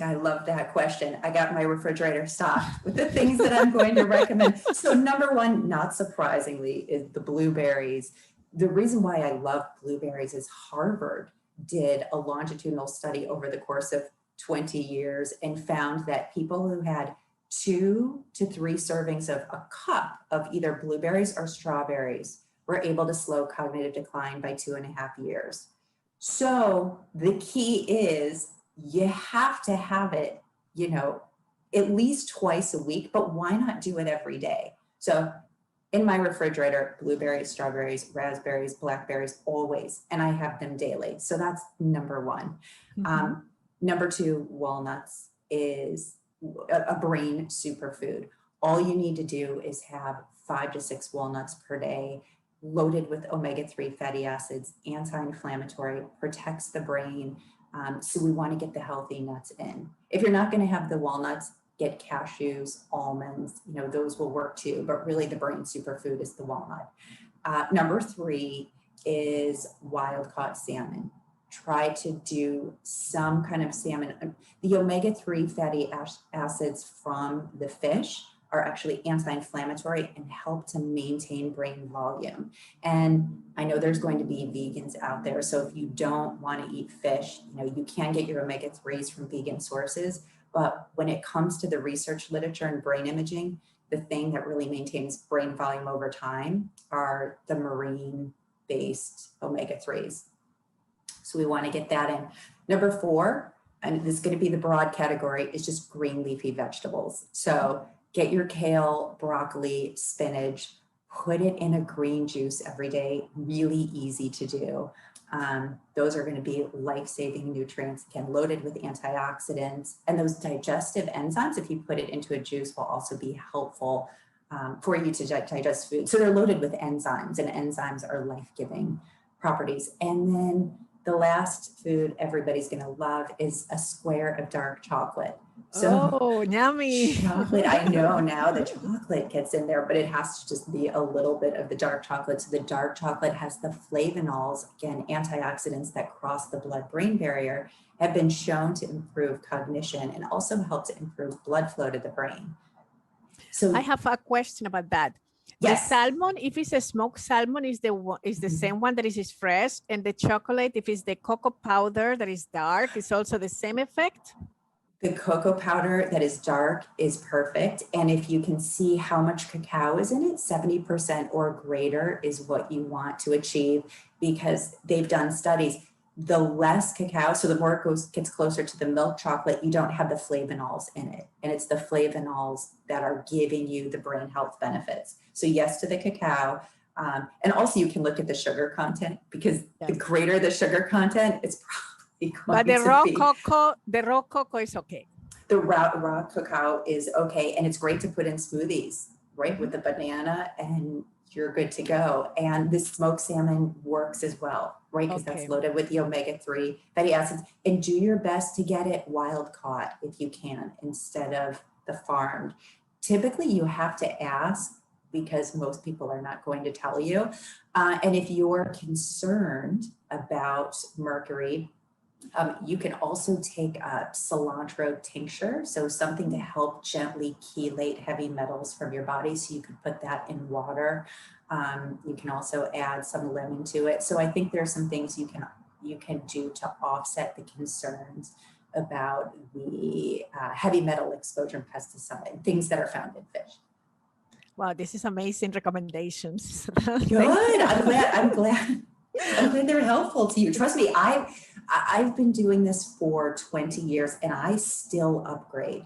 I love that question. I got my refrigerator stocked with the things that I'm going to recommend. So number 1, not surprisingly, is the blueberries. The reason why I love blueberries is Harvard did a longitudinal study over the course of 20 years and found that people who had 2 to 3 servings of a cup of either blueberries or strawberries were able to slow cognitive decline by 2.5 years. So the key is you have to have it, at least twice a week, but why not do it every day? So in my refrigerator, blueberries, strawberries, raspberries, blackberries, always, and I have them daily. So that's number 1. Mm-hmm. Number 2, walnuts is a brain superfood. All you need to do is have 5 to 6 walnuts per day, loaded with omega-3 fatty acids, anti-inflammatory, protects the brain. So we want to get the healthy nuts in. If you're not going to have the walnuts, get cashews, almonds, those will work too, but really the brain superfood is the walnut. Number 3 is wild-caught salmon. Try to do some kind of salmon. The omega-3 fatty acids from the fish are actually anti-inflammatory and help to maintain brain volume. And I know there's going to be vegans out there, so if you don't want to eat fish, you can get your omega-3s from vegan sources. But when it comes to the research literature and brain imaging, the thing that really maintains brain volume over time are the marine-based omega-3s. So we want to get that in. Number 4, and this is going to be the broad category, is just green leafy vegetables. So get your kale, broccoli, spinach, put it in a green juice every day. Really easy to do. Those are going to be life-saving nutrients, again, loaded with antioxidants. And those digestive enzymes, if you put it into a juice, will also be helpful for you to digest food. So they're loaded with enzymes, and enzymes are life-giving properties. And then the last food everybody's going to love is a square of dark chocolate. So yummy. Chocolate, I know now the chocolate gets in there, but it has to just be a little bit of the dark chocolate. So the dark chocolate has the flavonols, again, antioxidants that cross the blood-brain barrier, have been shown to improve cognition and also help to improve blood flow to the brain. So I have a question about that. Yes. The salmon, if it's a smoked salmon, is the same one that is fresh, and the chocolate, if it's the cocoa powder that is dark, is also the same effect? The cocoa powder that is dark is perfect. And if you can see how much cacao is in it, 70% or greater is what you want to achieve, because they've done studies. The less cacao, so the more it gets closer to the milk chocolate, you don't have the flavonols in it. And it's the flavonols that are giving you the brain health benefits. So yes to the cacao. And also you can look at the sugar content, because the greater the sugar content, it's probably going but the to raw be. raw cocoa is okay. The raw cacao is okay. And it's great to put in smoothies, right? With the banana, and you're good to go. And the smoked salmon works as well, right? Because that's loaded with the omega-3 fatty acids. And do your best to get it wild caught if you can, instead of the farmed. Typically you have to ask, because most people are not going to tell you. And if you're concerned about mercury, You can also take a cilantro tincture, so something to help gently chelate heavy metals from your body. So you could put that in water. You can also add some lemon to it. So I think there's some things you can do to offset the concerns about the heavy metal exposure and pesticide, things that are found in fish. Wow, this is amazing recommendations. Good. I'm glad they're helpful to you. Trust me, I've been doing this for 20 years and I still upgrade.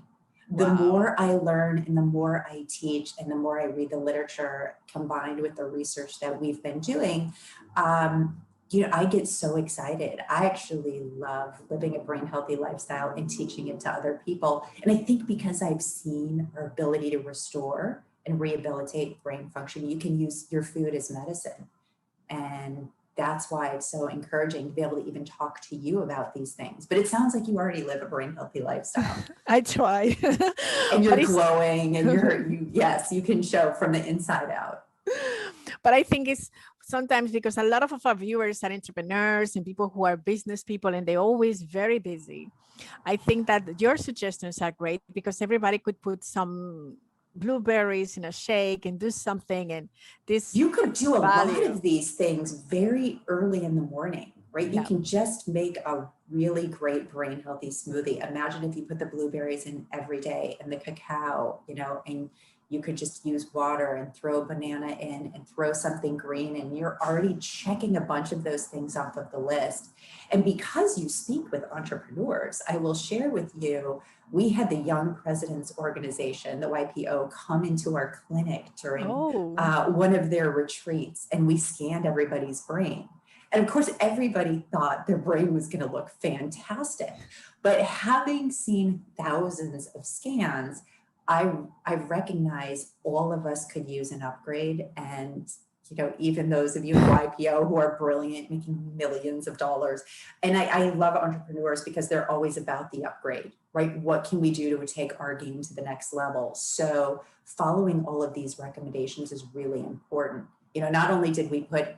The more I learn and the more I teach and the more I read the literature combined with the research that we've been doing, I get so excited. I actually love living a brain healthy lifestyle and teaching it to other people. And I think because I've seen our ability to restore and rehabilitate brain function, you can use your food as medicine. And that's why it's so encouraging to be able to even talk to you about these things. But it sounds like you already live a brain healthy lifestyle. I try. And you're glowing and yes, you can show from the inside out. But I think it's sometimes because a lot of our viewers are entrepreneurs and people who are business people, and they're always very busy. I think that your suggestions are great because everybody could put some blueberries in a shake and do something, and this you could do a lot of these things very early in the morning, right? You can just make a really great brain healthy smoothie. Imagine if you put the blueberries in every day and the cacao, and you could just use water and throw a banana in and throw something green, and you're already checking a bunch of those things off of the list. And because you speak with entrepreneurs, I will share with you, we had the Young Presidents Organization, the YPO, come into our clinic during one of their retreats, and we scanned everybody's brain. And of course, everybody thought their brain was going to look fantastic. But having seen thousands of scans, I recognize all of us could use an upgrade. And even those of you in YPO who are brilliant, making millions of dollars. And I love entrepreneurs because they're always about the upgrade, right? What can we do to take our game to the next level? So following all of these recommendations is really important. Not only did we put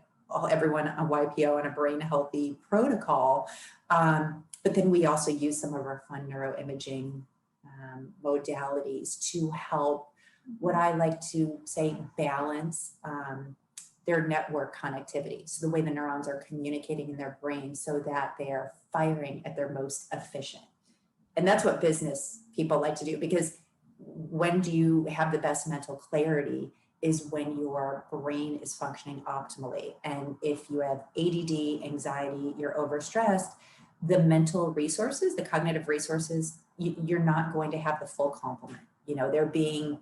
everyone on YPO on a brain healthy protocol, but then we also use some of our fun neuroimaging modalities to help, what I like to say, balance their network connectivity. So the way the neurons are communicating in their brain so that they are firing at their most efficient. And that's what business people like to do, because when do you have the best mental clarity is when your brain is functioning optimally. And if you have ADD, anxiety, you're overstressed, the mental resources, the cognitive resources, you're not going to have the full complement. They're being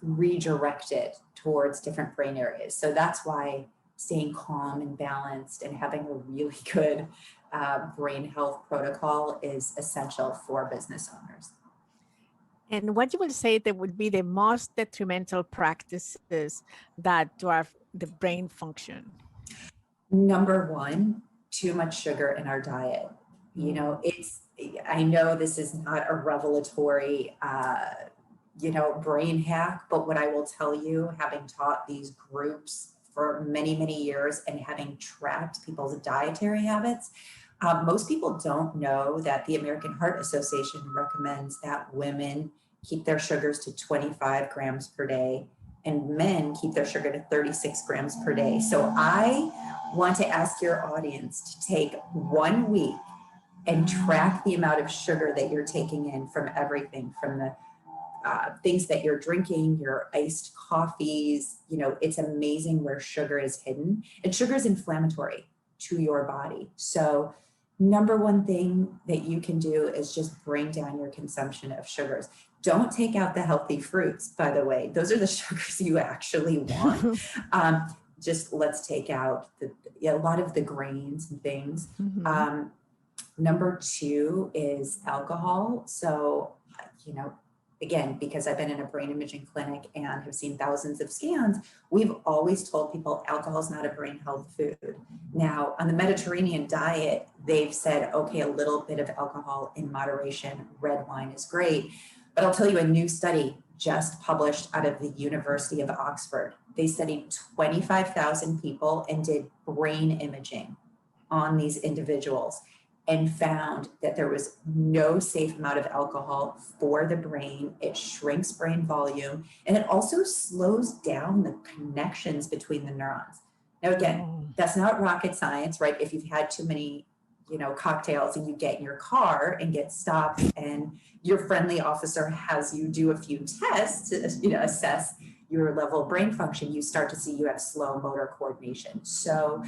redirected towards different brain areas. So that's why staying calm and balanced and having a really good brain health protocol is essential for business owners. And what you would say that would be the most detrimental practices that dwarf the brain function? Number one, too much sugar in our diet. I know this is not a revelatory brain hack, but what I will tell you, having taught these groups for many, many years and having tracked people's dietary habits, most people don't know that the American Heart Association recommends that women keep their sugars to 25 grams per day and men keep their sugar to 36 grams per day. So I want to ask your audience to take 1 week and track the amount of sugar that you're taking in from everything, from the things that you're drinking, your iced coffees. It's amazing where sugar is hidden, and sugar is inflammatory to your body. So number one thing that you can do is just bring down your consumption of sugars. Don't take out the healthy fruits, by the way. Those are the sugars you actually want. Just let's take out a lot of the grains and things. Mm-hmm. Number two is alcohol. So, again, because I've been in a brain imaging clinic and have seen thousands of scans, we've always told people alcohol is not a brain health food. Now, on the Mediterranean diet, they've said, okay, a little bit of alcohol in moderation, red wine is great. But I'll tell you, a new study just published out of the University of Oxford. They studied 25,000 people and did brain imaging on these individuals. and found that there was no safe amount of alcohol for the brain. It shrinks brain volume, and it also slows down the connections between the neurons. Now, again, that's not rocket science, right? If you've had too many, cocktails and you get in your car and get stopped and your friendly officer has you do a few tests to, assess your level of brain function, you start to see you have slow motor coordination. So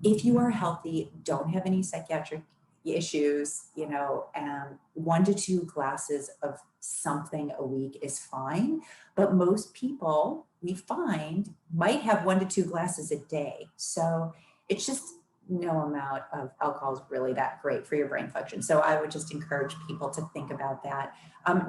if you are healthy, don't have any psychiatric issues, 1 to 2 glasses of something a week is fine. But most people we find might have 1 to 2 glasses a day. So it's just no amount of alcohol is really that great for your brain function. So I would just encourage people to think about that.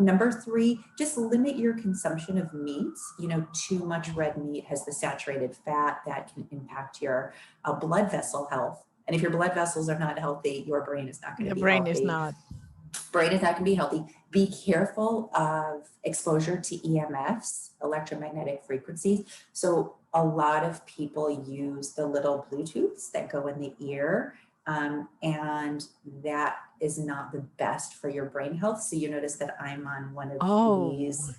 Number 3, just limit your consumption of meats. Too much red meat has the saturated fat that can impact your blood vessel health. And if your blood vessels are not healthy, your brain is not going to be healthy. Brain is not going to be healthy. Be careful of exposure to EMFs, electromagnetic frequencies. So a lot of people use the little Bluetooths that go in the ear, and that is not the best for your brain health. So you notice that I'm on one of these.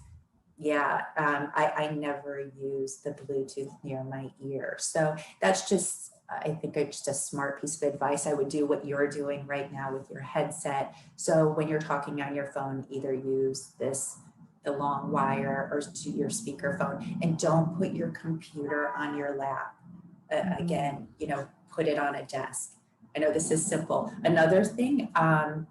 Yeah, I never use the Bluetooth near my ear. So that's just, I think it's just a smart piece of advice. I would do what you're doing right now with your headset. So when you're talking on your phone, either use the long wire or to your speakerphone, and don't put your computer on your lap. Again, put it on a desk. I know this is simple. Another thing,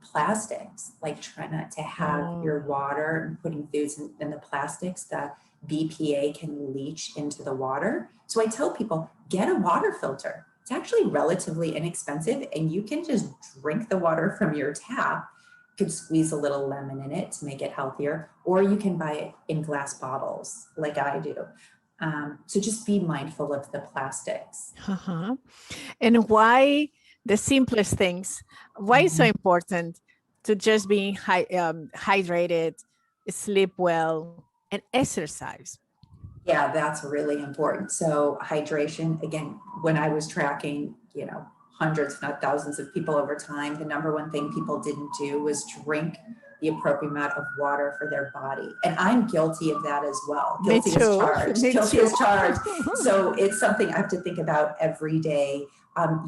plastics, like try not to have your water and putting foods in the plastics. The BPA can leach into the water. So I tell people, get a water filter. It's actually relatively inexpensive, and you can just drink the water from your tap. You could squeeze a little lemon in it to make it healthier, or you can buy it in glass bottles like I do. So just be mindful of the plastics. And why the simplest things? Why is so important to just be hydrated, sleep well, and exercise? Yeah, that's really important. So hydration, again, when I was tracking, hundreds, if not thousands of people over time, the number one thing people didn't do was drink the appropriate amount of water for their body. And I'm guilty of that as well. Guilty as charged. Guilty as charged. So it's something I have to think about every day.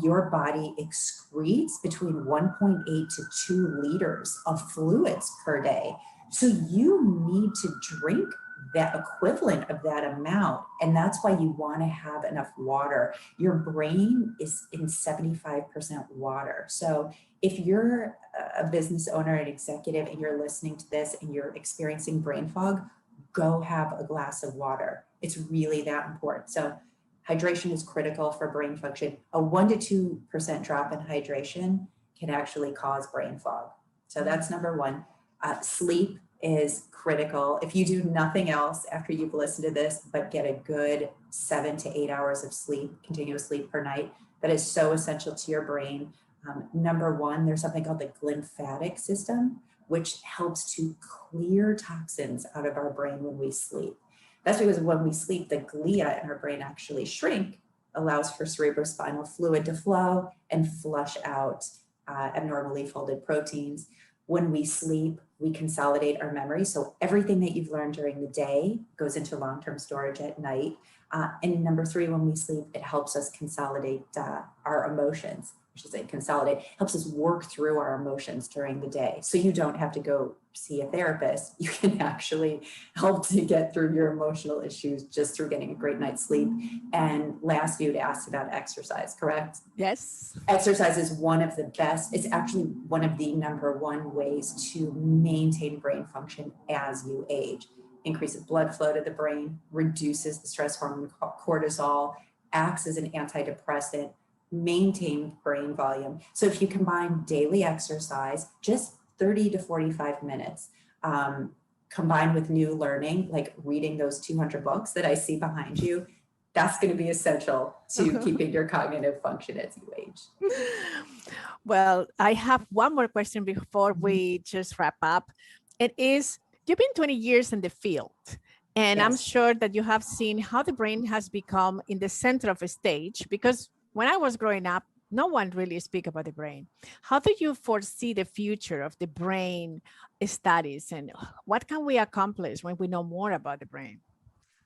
Your body excretes between 1.8 to 2 liters of fluids per day. So you need to drink that equivalent of that amount. And that's why you want to have enough water. Your brain is in 75% water. So if you're a business owner and executive and you're listening to this and you're experiencing brain fog, go have a glass of water. It's really that important. So hydration is critical for brain function. A 1 to 2% drop in hydration can actually cause brain fog. So that's number 1. Sleep is critical. If you do nothing else after you've listened to this, but get a good 7 to 8 hours of sleep, continuous sleep per night, that is so essential to your brain. Number 1, there's something called the glymphatic system, which helps to clear toxins out of our brain when we sleep. That's because when we sleep, the glia in our brain actually shrink, allows for cerebrospinal fluid to flow and flush out abnormally folded proteins. When we sleep, we consolidate our memory. So everything that you've learned during the day goes into long-term storage at night. And number 3, when we sleep, it helps us consolidate our emotions. I should say consolidate, helps us work through our emotions during the day. So you don't have to go see a therapist. You can actually help to get through your emotional issues just through getting a great night's sleep. And last, you'd asked about exercise, correct? Yes. Exercise is one of the best. It's actually one of the number 1 ways to maintain brain function as you age. Increases blood flow to the brain, reduces the stress hormone cortisol, acts as an antidepressant, maintain brain volume. So if you combine daily exercise, just 30 to 45 minutes, combined with new learning, like reading those 200 books that I see behind you, that's going to be essential to keeping your cognitive function as you age. Well, I have one more question before we just wrap up. It is, you've been 20 years in the field, and yes. I'm sure that you have seen how the brain has become in the center of a stage, because when I was growing up, no one really speak about the brain. How do you foresee the future of the brain studies, and what can we accomplish when we know more about the brain?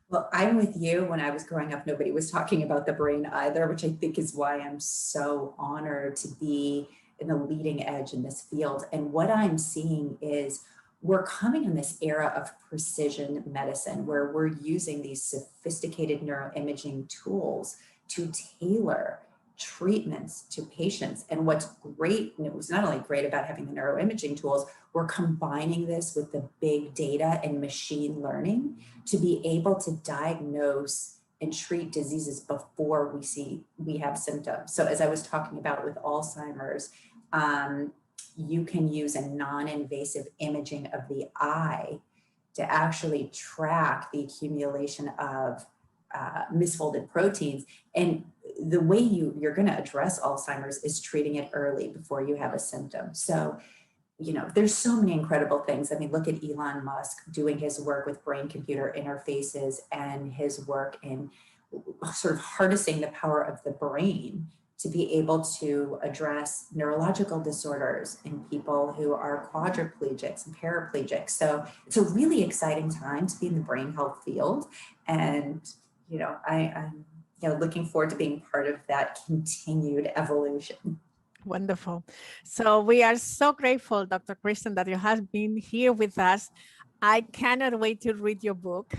Well, I'm with you. When I was growing up, nobody was talking about the brain either, which I think is why I'm so honored to be in the leading edge in this field. And what I'm seeing is we're coming in this era of precision medicine where we're using these sophisticated neuroimaging tools to tailor treatments to patients. And what's great, and it was not only great about having the neuroimaging tools, we're combining this with the big data and machine learning to be able to diagnose and treat diseases before we have symptoms. So as I was talking about with Alzheimer's, you can use a non-invasive imaging of the eye to actually track the accumulation of misfolded proteins. And the way you're going to address Alzheimer's is treating it early before you have a symptom. So, there's so many incredible things. I mean, look at Elon Musk doing his work with brain-computer interfaces and his work in sort of harnessing the power of the brain to be able to address neurological disorders in people who are quadriplegics and paraplegics. So it's a really exciting time to be in the brain health field. And, I'm looking forward to being part of that continued evolution. Wonderful. So we are so grateful, Dr. Kristen, that you have been here with us. I cannot wait to read your book.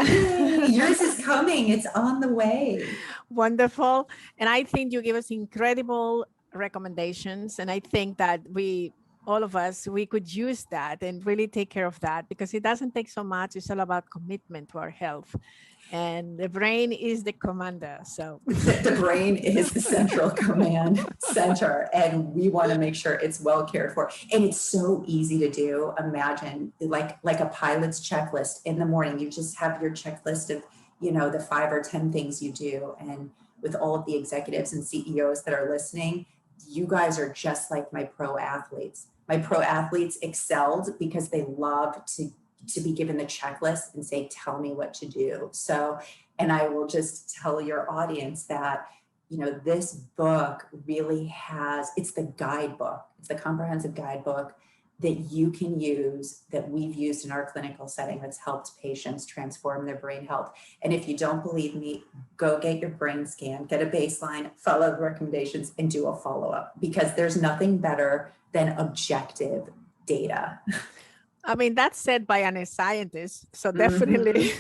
Yours is coming. It's on the way. Wonderful. And I think you give us incredible recommendations. And I think that all of us, we could use that and really take care of that, because it doesn't take so much. It's all about commitment to our health. And the brain is the commander. So the brain is the central command center, and we want to make sure it's well cared for. And it's so easy to do. Imagine like a pilot's checklist in the morning. You just have your checklist of, the 5 or 10 things you do. And with all of the executives and CEOs that are listening, you guys are just like my pro athletes. My pro athletes excelled because they love to be given the checklist and say, tell me what to do. So, and I will just tell your audience that, this book really it's the guidebook. It's the comprehensive guidebook that you can use, that we've used in our clinical setting, that's helped patients transform their brain health. And if you don't believe me, go get your brain scan, get a baseline, follow the recommendations, and do a follow-up, because there's nothing better than objective data. I mean, that's said by a scientist, so definitely.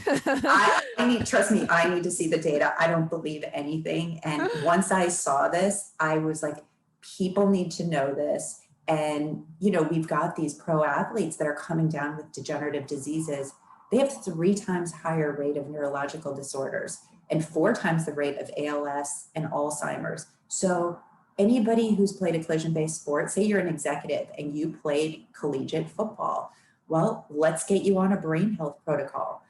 Trust me, I need to see the data. I don't believe anything. And once I saw this, I was like, people need to know this. And, we've got these pro athletes that are coming down with degenerative diseases. They have 3 times higher rate of neurological disorders and 4 times the rate of ALS and Alzheimer's. So anybody who's played a collision-based sport, say you're an executive and you played collegiate football, well, let's get you on a brain health protocol.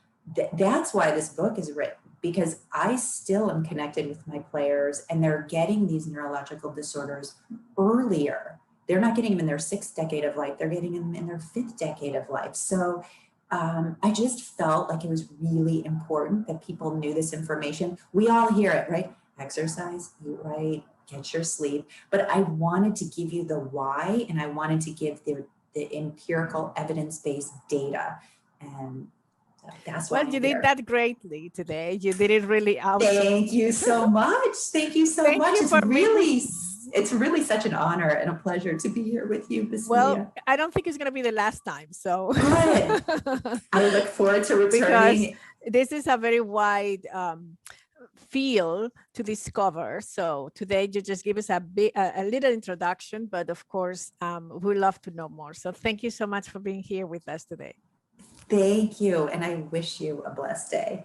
That's why this book is written, because I still am connected with my players and they're getting these neurological disorders earlier. They're not getting them in their 6th decade of life. They're getting them in their 5th decade of life. So I just felt like it was really important that people knew this information. We all hear it, right? Exercise, eat right, get your sleep. But I wanted to give you the why, and I wanted to give the empirical evidence-based data. And that's why you did that greatly today. You did it really awesome. Thank you so much. Thank you so much. It's really such an honor and a pleasure to be here with you, Ms. Well, Mia. I don't think it's going to be the last time. So good. I look forward to returning. Because this is a very wide field to discover. So today you just give us a little introduction, but of course, we'd love to know more. So thank you so much for being here with us today. Thank you. And I wish you a blessed day.